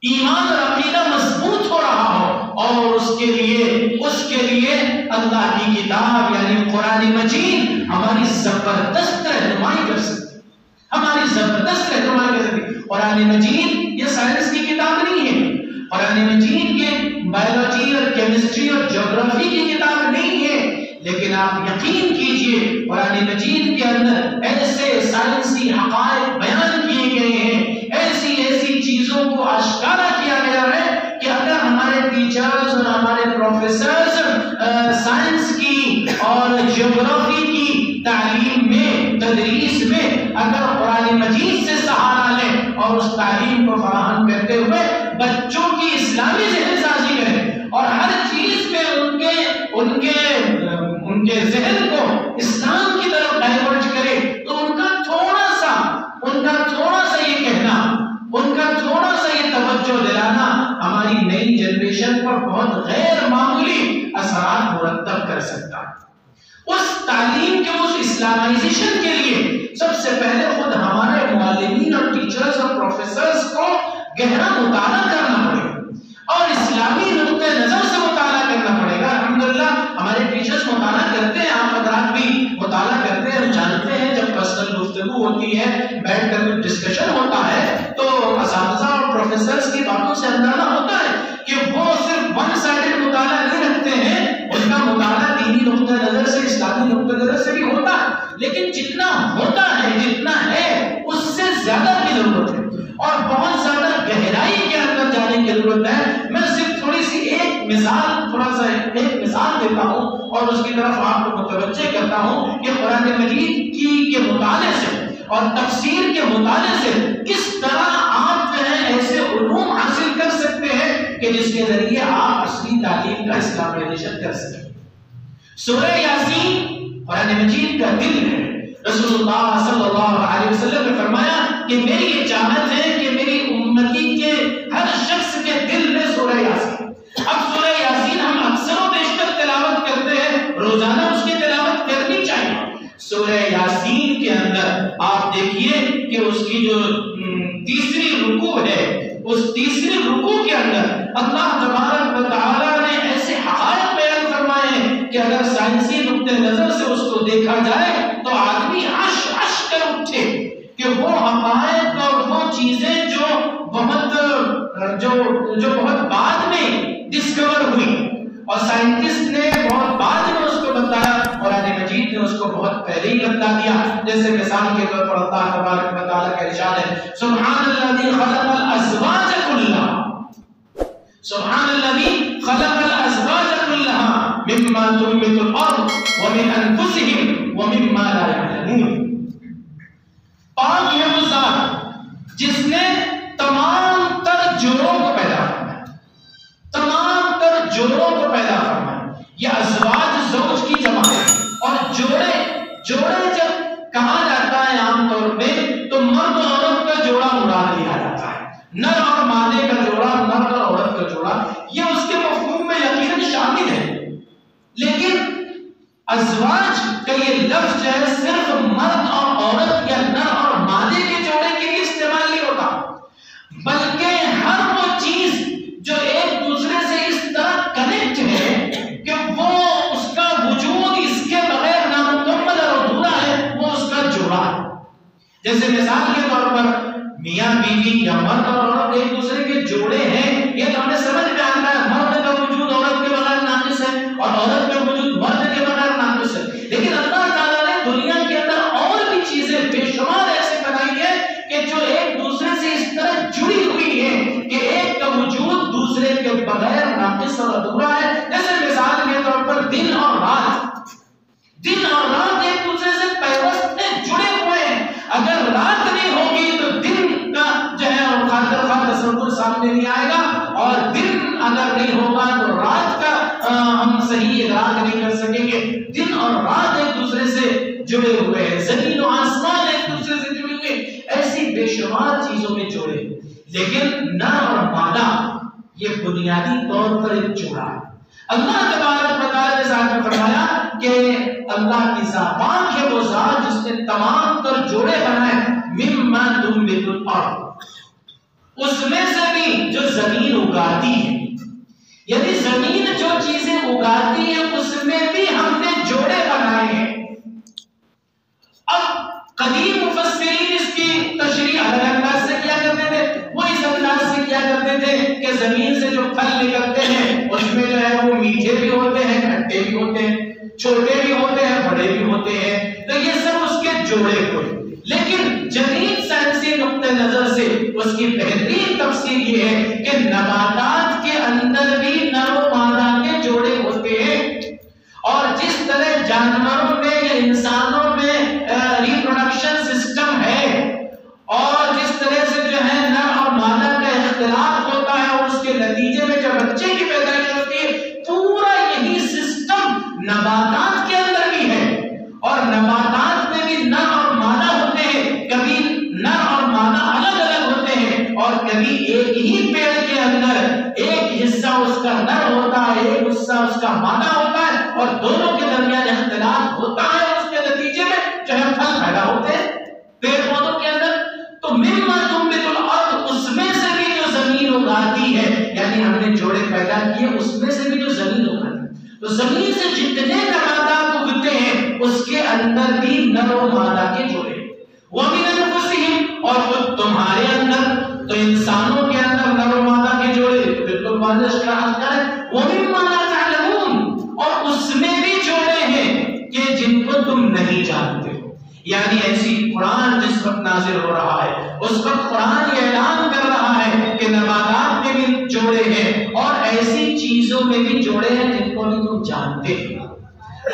ایمان اور عقیدہ مضبوط ہو رہا ہو، اور اس کے لیے اللہ کی کتاب یعنی قرآن مجید ہماری زبردست رہنمائی کر سکتی ہے، ہماری زبردست رہنمائی کر سکتی ہے. قرآن مجید یہ سائنس کی کتاب نہیں ہے، قرآن مجید یہ بایولوجی اور کیمسٹری اور جغرافی کی کتاب نہیں ہے، لیکن آپ یقین کیجئے قرآن مجید کے اندر ایسے سائنسی حقائق بیان کیے گئے ہیں، ایسی چیزوں کو آشکارا کیا گیا ہے کہ اگر ہمارے ٹیچرز اور ہمارے پروفیسرز سائنس کی اور جغرافی کی تعلیم میں، تدریس میں اگر قرآن مجید سے سہارا لیں اور اس تعلیم کو فراہم کرتے ہوئے بچوں کی اسلامی ذہن سازی کریں اور ہر چیز میں ان کے ذہن کو اسلام کی طرف ڈائیورٹ کرے، تو ان کا تھوڑا سا یہ کہنا، ان کا تھوڑا سا یہ توجہ دلانا ہماری نئی جنریشن پر بہت غیر معمولی اثرات مرتب کر سکتا ہے. اس تعلیم کے اس اسلامائزیشن کے لیے سب سے پہلے خود ہمارے معلمین اور ٹیچرز اور پروفیسرز کو گہرا مطالعہ کرنا پڑے گا اور اسلامی نقطہ نظر سے مطالعہ کرنا پڑے گا. الحمدللہ ہمارے ٹیچرز مطالعہ کرتے ہیں، آپ حضرات بھی مطالعہ کرتے ہیں، ہم جانتے ہیں جب پرسنل گفتگو ہوتی ہے، بیٹھ کر کچھ ڈسکشن ہوتا ہے تو اساتذہ اور پروفیسرز کی باتوں سے اندازہ ہوتا ہے کہ وہ صرف ون سائیڈڈ مطالعہ نہیں رکھتے ہیں، ان کا مطالعہ دینی نقطہ نظر سے، اسلامی نقطہ نظر سے بھی ہوتا ہے، لیکن جتنا ہوتا ہے، جتنا ہے اس سے زیادہ کی ضرورت ہے اور بہت زیادہ گہرائی کے اندر جانے کی ضرورت ہے. میں صرف تھوڑی سی ایک مثال دیتا ہوں اور اس کی طرف آپ کو متوجہ کرتا ہوں کہ قرآن مجید کے مطالعے سے اور تفسیر کے مطالعے سے کس طرح آپ جو ہے ایسے علوم حاصل کر سکتے ہیں کہ جس کے ذریعے آپ عصری تعلیم کا اسلامائزیشن کر سکیں. سورہ یاسین قرآن مجید کا دل ہے. رسول اللہ صلی اللہ علیہ وسلم نے فرمایا کہ میری یہ چاہت ہے کہ میری امتی کے ہر شخص کے دل میں سورہ یاسین. اب سورہ یاسین ہم اکثر و بیشتر تلاوت کرتے ہیں، روزانہ اس کی تلاوت کرنی چاہیے. سورہ یاسین کے اندر آپ دیکھیے کہ اس کی جو تیسری رکوع ہے، اس تیسری رکوع کے اندر اللہ تبارک و تعالی نے ایسے حقائق بیان فرمائے ہیں کہ اگر سائنسی نقطہ نظر سے اس کو دیکھا جائے تو آدمی عش کر اٹھے کہ وہ حقائق اور وہ چیزیں جو بہت بعد میں ڈسکور ہوئی اور سائنٹسٹ نے بہت بعد میں اس کو بتایا، قرآن مجید نے اس کو بہت پہلے ہی بتا دیا. جیسے مثال کے طور پر اللہ تبارک و تعالیٰ کا ارشاد ہے سبحان الذی خلق الازواج کلها، سبحان الذی خلق الازواج كلها مما تنبت الارض ومن انفسهم ومما لا يعلمون. پاک ہے وہ ذات جس نے تمام تر جوڑوں کو پیدا فرمایا، تمام تر جوڑوں کو پیدا فرمایا. یہ ازواج زوج کی جمع ہے، اور جوڑے جب کہا جاتا ہے عام طور پہ تو مرد اور عورت کا جوڑا مراد لیا جاتا ہے، نر اور مادے کا جوڑا، مرد اور عورت کا جوڑا، یہ اس کے مفہوم میں یقیناً شامل ہے. لیکن ازواج کا یہ لفظ جو ہے صرف مرد اور عورت یا نر اور مادے کے جوڑے کے لیے استعمال نہیں ہوتا، بلکہ ہر وہ چیز جو ایک دوسرے سے اس طرح کنیکٹ ہے کہ وہ اس کا وجود اس کے بغیر نامکمل اور ادھورا ہے، وہ اس کا جوڑا ہے. جیسے مثال کے طور پر میاں بیوی یا مرد اور عورت ایک دوسرے کے جوڑے ہیں، یہ تو ہمیں سمجھ میں آتا ہے. مرد کا وجود عورت کے بغیر ناقص ہے اور عورت کا وجود مرد کے بغیر ناقص ہے. لیکن اللہ تعالیٰ نے دنیا کے اندر اور بھی چیزیں بے شمار ایسے بنائی ہیں کہ جو ایک دوسرے سے اس طرح جڑی ہوئی ہیں کہ ایک کا وجود دوسرے کے بغیر ناقص اور ادھورا ہے. جیسے مثال کے طور پر دن اور رات ایک دوسرے سے پیوست ہیں، جڑے ہوئے ہیں. اگر رات نہیں ہوگی تو دن کا جو ہے خاطر خواہ تصور سامنے نہیں آئے گا، اور دن اگر نہیں ہوگا تو رات کا ہم صحیح ادراک نہیں کر سکیں گے. دن اور رات ایک دوسرے سے جڑے ہوئے ہیں، زمین و آسمان ایک دوسرے سے جڑے ہوئے ہیں، ایسی بے شمار چیزوں میں جوڑے. لیکن نر اور مادہ یہ بنیادی طور پر ایک جوڑا ہے. اللہ تبارک و تعالیٰ نے ساتھ میں فرمایا کہ اللہ کی ذات ہے وہ ذات جس نے تمام تر جوڑے بنائے مما تنبت الارض، اس میں سے بھی جو زمین اگاتی ہے، یعنی زمین جو چیزیں اگاتی ہے اس میں بھی ہم نے جوڑے بنائے ہیں. اب قدیم مفسرین اس کی تشریح الگ انداز سے کیا کرتے تھے، وہ اس انداز سے کیا کرتے تھے کہ زمین سے جو پھل نکلتے ہیں اس میں جو ہے وہ میٹھے بھی ہوتے ہیں، کھٹے بھی ہوتے ہیں، چھوٹے بھی ہوتے ہیں، بڑے بھی ہوتے ہیں، تو یہ سب اس کے جوڑے ہوئے. لیکن جدید سائنسی نقطہ نظر سے اس کی بہترین تفسیر یہ ہے کہ نباتات کے اندر بھی نر و مادہ کے جوڑے ہوتے ہیں، اور جس طرح جانوروں میں یا انسانوں میں ریپروڈکشن سسٹم ہے، اور جس طرح سے جو ہے نر اور مادہ کا اختلاط ہوتا ہے اور اس کے نتیجے میں جب بچے کی پیدائش ہوتی ہے، پورا یہی سسٹم نباتات کے اندر بھی ہے. اور نباتات میں بھی نر اور مادہ ہوتے ہیں، کبھی نر اور مادہ الگ الگ ہوتے ہیں، اور کبھی ایک ہی پیڑ کے اندر ایک حصہ اس کا نر ہوتا ہے، ایک حصہ اس کا مادہ ہوتا ہے، اور دونوں کے درمیان اختلاط ہوتا ہے، اور اس کے نتیجے میں جو ہے پھل پیدا ہوتے ہیں پیڑ پودوں کے اندر. تو مما تنبت الارض، اس میں سے بھی جو زمین اگاتی ہے، یعنی ہم نے جوڑے پیدا کیے اس میں سے بھی جو زمین اگاتی ہے، تو زمین سے جتنے نباتات اگتے ہیں اس کے اندر بھی نر و مادہ کے جوڑے. وَمِنْ أَنفُسِهِمْ، اور خود تمہارے اندر، تو انسانوں کے اندر نر و مادہ کے جوڑے بالکل واضح شرح ہے. وَمِمَّا لَا تَعْلَمُونَ، اور اس میں بھی جوڑے ہیں کہ جن کو تم نہیں جانتے ہو. یعنی ایسی قرآن جس وقت نازل ہو رہا ہے اس وقت قرآن یہ اعلان کر رہا ہے کہ نباتات میں بھی جوڑے ہیں اور ایسی چیزوں میں بھی جوڑے ہیں جن کو نہیں تم جانتے.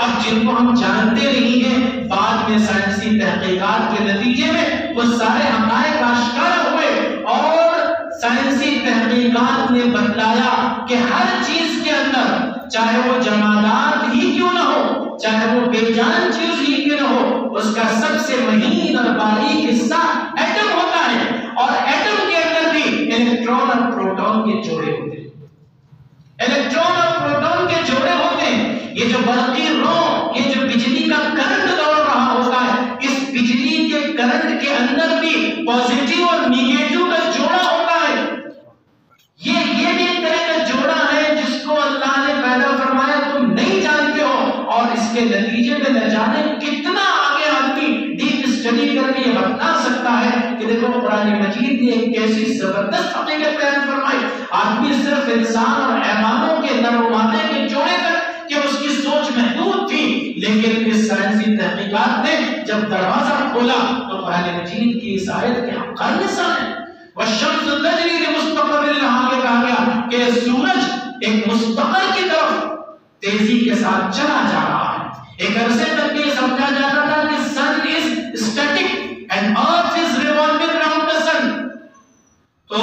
اب جن کو ہم جانتے نہیں ہیں، بعد میں سائنسی تحقیقات کے نتیجے میں وہ سارے حقائق آشکار ہوئے، اور سائنسی تحقیقات نے بتلایا کہ ہر چیز کے اندر، چاہے وہ جمادات ہی کیوں نہ ہو، چاہے وہ بے جان چیز ہی کیوں نہ ہو، اس کا سب سے مہین اور باریک حصہ ایٹم ہوتا ہے، اور ایٹم کے اندر بھی الیکٹران اور پروٹون کے جوڑے ہوتے ہیں. الیکٹران اور پروٹون کے جوڑے ہوتے ہیں. یہ جو برقی رو، یہ جو بجلی کا کرنٹ دوڑ رہا ہوتا ہے، اس بجلی کے کرنٹ کے اندر بھی پازیٹیو اور نیگیٹو کا جوڑا ہوتا ہے. یہ بھی ایک طرح کا جوڑا ہے جس کو اللہ نے پیدا فرمایا، تم نہیں جانتے ہو، اور اس کے نتیجے میں نہ جانے کتنا آگے آدمی ڈیپ اسٹڈی کر کے یہ بتا سکتا ہے کہ دیکھو دیکھو قرآن مجید نے ایک کیسی زبردست حقیقت بیان فرمائی. آدمی صرف انسان اور حیوانوں کے نر و مادے کے جوڑے تک کہ اس کی سوچ محدود تھی، لیکن اس سائنسی تحقیقات نے جب دروازہ کھولا تو قرآن مجید کی اس آیت کے حقائق سامنے. والشمس تجری لمستقر لہا کے کہا گیا کہ سورج ایک مستقر کی طرف تیزی کے ساتھ چلا جا رہا ہے. ایک عرصے تک یہ سمجھا جاتا تھا کہ sun is static and earth is revolving around the sun. تو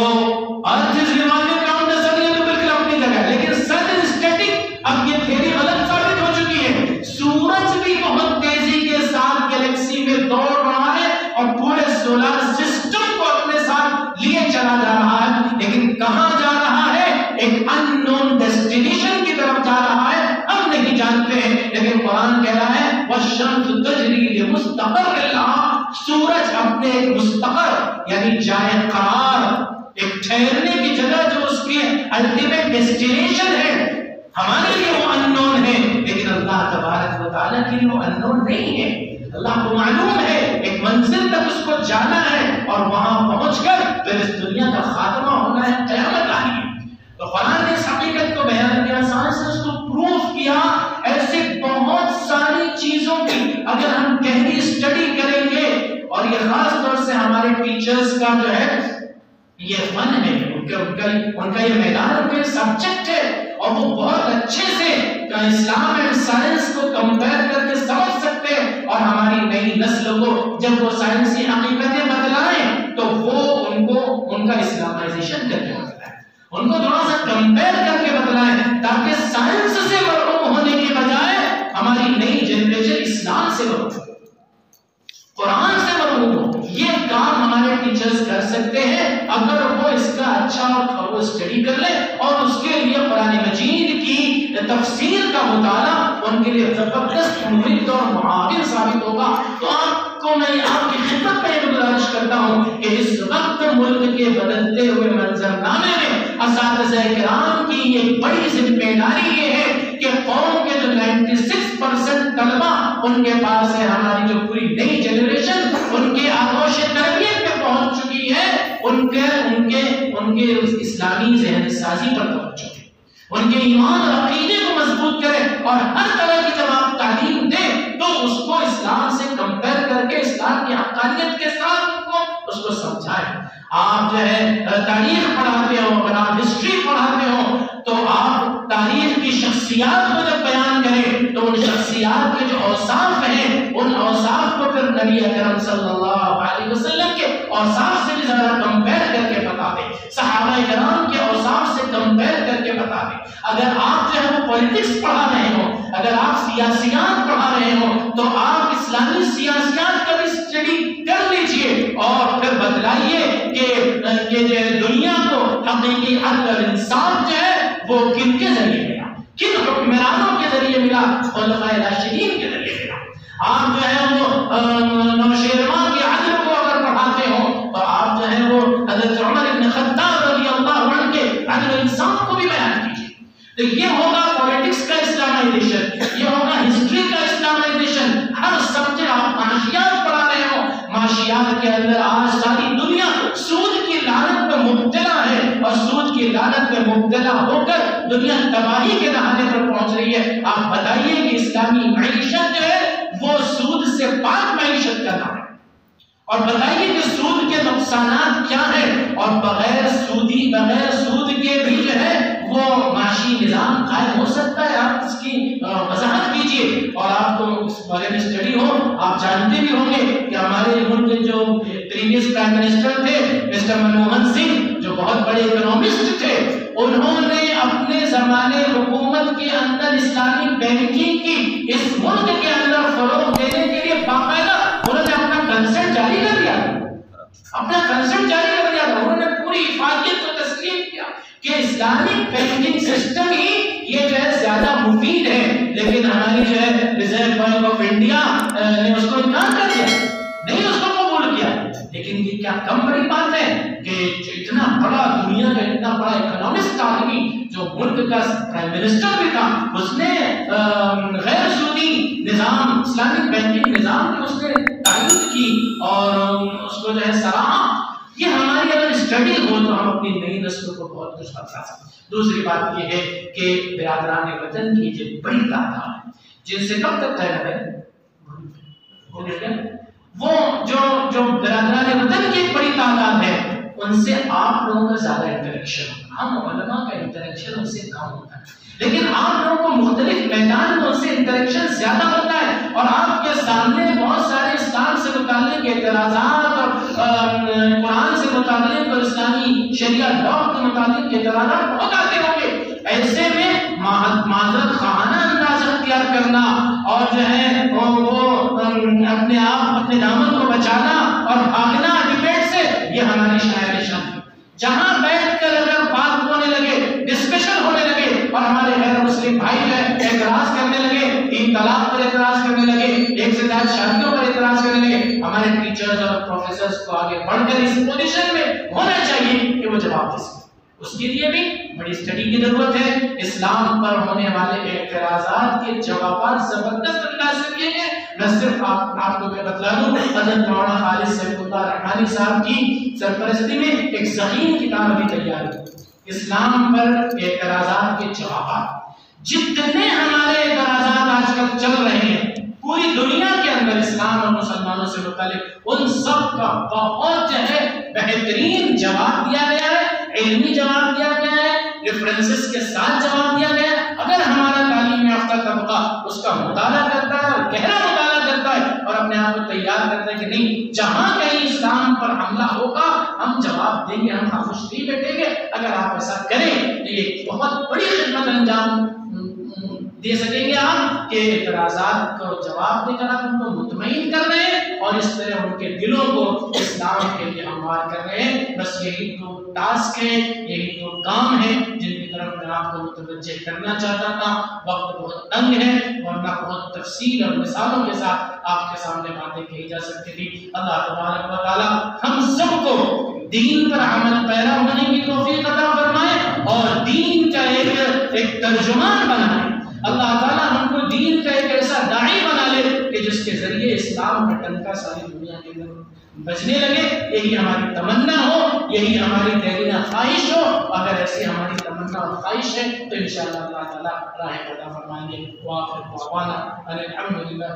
earth is revolving around the sun یہ تو بالکل اپنی جگہ ہے، لیکن sun is static اب یہ تھیوری غلط ثابت ہو چکی ہے. سورج بھی بہت تیزی کے ساتھ گیلیکسی میں دوڑ رہا ہے اور پورے سولار سسٹم کو اپنے ساتھ لیے چلا جا رہا ہے، لیکن کہاں جا رہا ہے؟ ایک ان نون ڈیسٹینیشن کی طرف جا رہا ہے، ہم نہیں جانتے ہیں. لیکن قرآن کہہ رہا ہے والشمس تجری لمستقر لہا، سورج اپنے ایک مستقر یعنی جائے قرار، ایک ٹھہرنے کی جگہ جو اس کی الٹیمیٹ ڈیسٹینیشن ہے، ہمارے لیے وہ ان نون ہے، لیکن اللہ تبارک و تعالیٰ کے لیے وہ ان نون نہیں ہے. اللہ کو معلوم ہے ایک منزل تک اس کو جانا ہے اور وہاں پہنچ کر پھر اس دنیا کا خاتمہ ہونا ہے، قیامت آنی ہے. تو قرآن نے اس حقیقت کو بیان کیا، سائنس نے اس کو پروف کیا. ایسے بہت ساری چیزوں کی اگر ہم گہری اسٹڈی کریں گے، اور یہ خاص طور سے ہمارے ٹیچرز کا جو ہے یہ فن ہے، ان کا یہ میدان، ان کا یہ سبجیکٹ ہے، اور وہ بہت اچھے سے اسلام اینڈ سائنس کو کمپیئر کر کے سمجھ سکتے ہیں. اور ہماری نئی نسل کو جب وہ سائنسی حقیقتیں بتلائیں تو وہ ان کا اسلامائزیشن کر کے بتلائیں، ان کو تھوڑا سا کمپیئر کر کے بتلائیں، تاکہ سائنس سے محروم ہونے کی بجائے ہماری نئی جنریشن اسلام سے محروم ہو، قرآن سے محروم ہو. یہ کام ہمارے ٹیچرز کر سکتے ہیں اگر وہ اس کا اچھا اور تھورو اسٹڈی کر لیں، اور اس کے لیے قرآن مجید کی تفسیر کا مطالعہ ان کے لیے زبردست مفید اور معاون ثابت ہوگا. تو آپ کو میں آپ کی خدمت میں گزارش کرتا ہوں کہ اس وقت ملک کے بدلتے ہوئے منظرنامے میں اساتذہ کرام کی ایک بڑی ذمہ داری یہ ہے کہ قوم کے جو 96% طلبہ ان کے پاس ہے، ہماری جو پوری نئی جنریشن ان کے آغوش تربیت میں پہنچ چکی ہے، ان کے اسلامی ذہن سازی پر پہنچ چکے، ان کے ایمان اور عقیدے کو مضبوط کریں، اور ہر طرح کی جب آپ تعلیم دیں تو اس کو اسلام سے کمپیئر کر کے اسلام کی حقانیت کے ساتھ اس کو سمجھائیں. آپ جو ہے تاریخ پڑھاتے ہو، اگر آپ ہسٹری پڑھاتے ہو تو آپ تاریخ کی شخصیات کو جب بیان کریں تو ان شخصیات کے جو اوصاف ہیں ان اوصاف کو پھر نبی اکرم صلی اللہ علیہ وسلم کے اوصاف سے بھی زیادہ کمپیئر کر کے بتا دیں، صحابہ کرام کے اوصاف سے کمپیئر کر کے بتا دیں. اگر آپ جو ہے وہ پولیٹکس پڑھا رہے ہو، اگر آپ سیاسیات پڑھا رہے ہو تو آپ اسلامی سیاسیات کا بھی اسٹڈی کر لیجئے اور پھر بتلائیے کہ جو ہے دنیا کو حقیقی عدل اور انصاف جو ہے وہ کن کے ذریعے ملا، کن حکمرانوں کے ذریعے ملا، خلفائے راشدین کے ذریعے ملا. آپ جو ہے وہ نوشیروان کے عدل کو اگر پڑھاتے ہو تو آپ جو ہے وہ حضرت عمر بن خطاب رضی اللہ عنہ کے عدل و انصاف کو بھی بیان کیجیے. تو یہ ہوگا پولیٹکس کا اسلامائزیشن، یہ ہوگا ہسٹری کا اسلامائزیشن. ہر سبجیکٹ آپ معاشیات پڑھا رہے ہو، معاشیات کے اندر آج ساری دنیا سود کی لعنت میں مبتلا ہے، اور سود کی لعنت میں مبتلا ہو کر دنیا تباہی کے دہانے پر پہنچ رہی ہے. آپ بتائیے کہ اسلامی معیشت جو ہے وہ سود سے پاک معیشت کا نام ہے، اور بتائیے کہ سود کے نقصانات کیا ہیں، اور بغیر سود کے بھی جو ہے وہ معاشی نظام قائم ہو سکتا ہے. آپ اس کی وضاحت کیجیے. اور آپ کو اس بارے میں اسٹڈی ہو، آپ جانتے بھی ہوں گے کہ ہمارے ملک کے جو پریویس پرائم منسٹر تھے مسٹر منموہن سنگھ، جو بہت بڑے اکنومسٹ تھے، انہوں نے اپنے زمانے حکومت کے اندر اسلامی بینکنگ کی اس ملک کے اندر فروغ دینے کے لیے باقاعدہ انہوں نے اپنا کنسنٹ جاری کر دیا تھا. انہوں نے پوری افادیت کو تسلیم کیا کہ اسلامک بینکنگ سسٹم ہی یہ جو ہے زیادہ مفید ہے، لیکن ہماری جو ہے ریزرو بینک آف انڈیا نے اس کو انکار کر دیا، نہیں اس کو قبول کیا. لیکن یہ کیا کم بڑی بات ہے کہ جو اتنا بڑا دنیا کا اتنا بڑا اکنومسٹ آدمی جو ملک کا پرائم منسٹر بھی تھا، اس نے غیر سودی نظام، اسلامک بینکنگ نظام کی اس نے تائید کی اور اس کو جو ہے سراہا. یہ ہماری اگر اسٹڈی ہو تو ہم اپنی نئی نسلوں کو بہت کچھ بتا سکتے ہیں۔ دوسری بات یہ ہے کہ برادران وطن کی جو بڑی تعداد ہے جن سے کب تک طے ہے وہ جو برادران وطن کی ایک بڑی تعداد ہے ان سے آپ لوگوں کا زیادہ انٹریکشن ہوگا۔ ہم علماء کا انٹریکشن ان سے کم ہوتا ہے، لیکن آپ لوگوں کو مختلف میدان میں ان سے انٹریکشن زیادہ ہوتا ہے، اور آپ کے سامنے بہت سارے اسلام سے متعلق اعتراضات اور قرآن سے متعلق اور اسلامی شریعہ لاء کے متعلق اعتراضات بہت آتے ہوں گے۔ ایسے میں معذرت خواہانہ انداز اختیار کرنا اور جو ہے وہ اپنے آپ اپنے دامن کو بچانا اور بھاگنا ڈبیٹ سے، یہ ہماری شاعر شان ہے۔ جہاں بیٹھ کر اگر بات ہونے لگے، ڈسکشن ہونے لگے اور ہمارے غیر مسلم بھائی جو ہے اعتراض کرنے لگے، تین طلاق پر اعتراض کرنے لگے، ایک سے زیادہ شادیوں پر اعتراض کرنے لگے، ہمارے ٹیچرز اور پروفیسرز کو آگے بڑھ کر اس پوزیشن میں ہونا چاہیے کہ وہ جواب دے سکیں۔ اس کے لیے بھی بڑی اسٹڈی کی ضرورت ہے۔ اسلام پر ہونے والے اعتراضات کے جوابات زبردست انداز سے دیے گئے۔ میں صرف آپ کو میں بتلا دوں، حضرت مولانا خالد سیف اللہ رحمانی صاحب کی سرپرستی میں ایک ذخیر کتاب ابھی تیار ہے، اسلام پر اعتراضات کے جوابات۔ جتنے ہمارے اعتراضات آج کل چل رہے ہیں پوری دنیا کے اندر اسلام اور مسلمانوں سے متعلق، ان سب کا بہت جو ہے بہترین جواب دیا گیا ہے، علمی جواب دیا گیا ہے، ریفرنسز کے ساتھ جواب دیا گیا ہے۔ اگر ہمارا تعلیم یافتہ طبقہ اس کا مطالعہ کرتا ہے اور گہرا مطالعہ کرتا ہے اور اپنے آپ کو تیار کرتا ہے کہ نہیں، جہاں کہیں اسلام پر حملہ ہوگا ہم جواب دیں گے، ہم خاموش نہیں بیٹھیں گے، اگر آپ ایسا کریں تو یہ بہت بڑی خدمت انجام دے سکیں گے آپ کہ اعتراضات کو جواب دے کر آپ ان کو مطمئن کر رہے ہیں اور اس طرح ان کے دلوں کو اسلام کے لیے ہموار کر رہے ہیں۔ بس یہی تو ٹاسک ہے، یہی تو کام ہے جن کی طرف میں آپ کو متوجہ کرنا چاہتا تھا۔ وقت بہت تنگ ہے ورنہ بہت تفصیل اور مثالوں کے ساتھ آپ کے سامنے باتیں کہی جا سکتی تھی۔ اللہ تبارک و تعالی ہم سب کو دین پر عمل پیرا ہونے کی توفیق عطا فرمائے اور دین کا ایک ترجمان بنائے۔ اللہ تعالیٰ ہم کو دین کا ایک ایسا داعی بنا لے کہ جس کے ذریعے اسلام کا ٹنکا ساری دنیا کے اندر بجنے لگے۔ یہی ہماری تمنا ہو، یہی ہماری دلیل خواہش ہو۔ اگر ایسی ہماری تمنا اور خواہش ہے تو انشاءاللہ اللہ تعالیٰ راہ عطا فرمائیں گے۔ وآخر دعوانا ان الحمد للہ۔